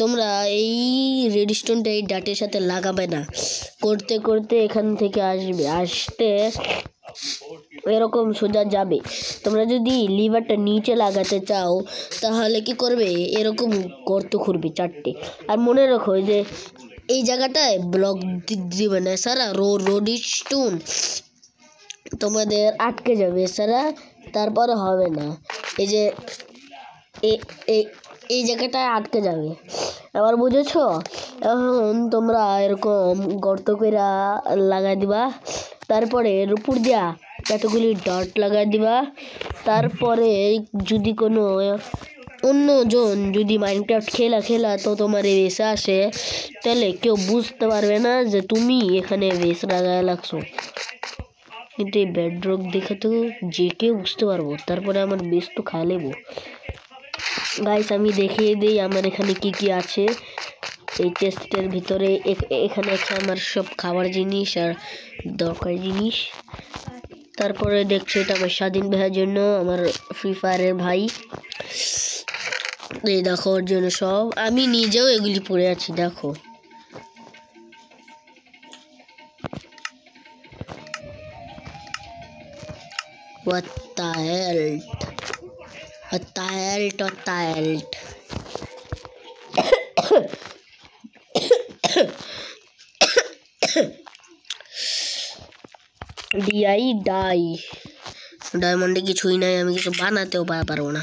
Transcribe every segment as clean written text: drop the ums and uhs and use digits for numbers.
তোমরা এই রেডস্টোনটা এই ডাটের সাথে লাগাবে না, করতে করতে এখান থেকে আসতে এরকম সোজা যাবে। তোমরা যদি লিভারটা নিচে লাগাতে চাও তাহলে কি করবে, এরকম গর্ত খুঁড়বে 4টে। আর মনে রাখো যে এই জায়গাটায় ব্লক দিবে না, সারা রোডস্টোন তোমাদের আটকে যাবে সারা, তারপরে হবে না। এই যে এই জায়গাটায় আটকে যাবে, এবার বুঝেছো? এখন তোমরা এরকম গর্ত করে লাগাই দিবা, তারপরে এর উপর দিয়া এতগুলি ডট লাগাই দিবা। তারপরে যদি কোনো অন্যজন যদি মাইনক্রাফট খেলা তো তোমার এই বেসে আসে, তাহলে কেউ বুঝতে পারবে না যে তুমি এখানে বেস লাগায় লাগছো। কিন্তু এই বেডরক দেখে তো যে কেউ বুঝতে পারবো, তারপরে আমার বেস তো খাই নেবো। গাইস আমি দেখিয়ে দিই আমার এখানে কি কি আছে। এই চেস্টের ভিতরে এখানে আছে আমার সব খাবার জিনিস আর দরকারি জিনিস। তারপরে দেখছো এটা আমার স্বাধীন ভাইয়ের জন্য, আমার ফ্রি ফায়ারের ভাই। এই দেখো ওর জন্য সব, আমি নিজেও এগুলি পরে আছি দেখো। What the hell? ডায়মন্ডে কিছুই নাই, আমি কিছু বানাতেও পারবো না।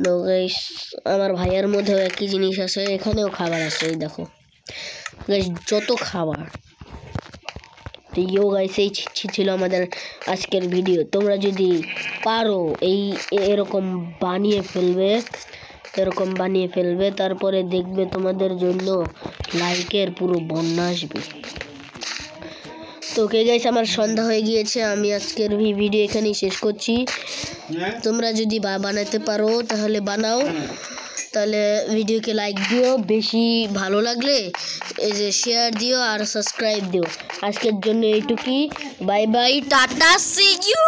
গাইস আমার ভাইয়ের মধ্যেও একই জিনিস আছে, এখানেও খাবার আছে। এই দেখো গাইস যত খাবার। তো গাইস এই ছিল আমাদের আজকের ভিডিও। তোমরা যদি পারো এরকম বানিয়ে ফেলবে, তারপরে দেখবে তোমাদের জন্য লাইকের পুরো বন্যা আসবে। তো ওকে গাইস আমার সন্ধ্যা হয়ে গিয়েছে, আমি আজকের ভিডিও এখানেই শেষ করছি। তোমরা যদি বানাতে পারো তাহলে বানাও, তাহলে ভিডিওকে লাইক দিও, বেশি ভালো লাগলে এই যে শেয়ার দিও আর সাবস্ক্রাইব দিও। আজকের জন্য এইটুকুই, bye bye, tata, see you.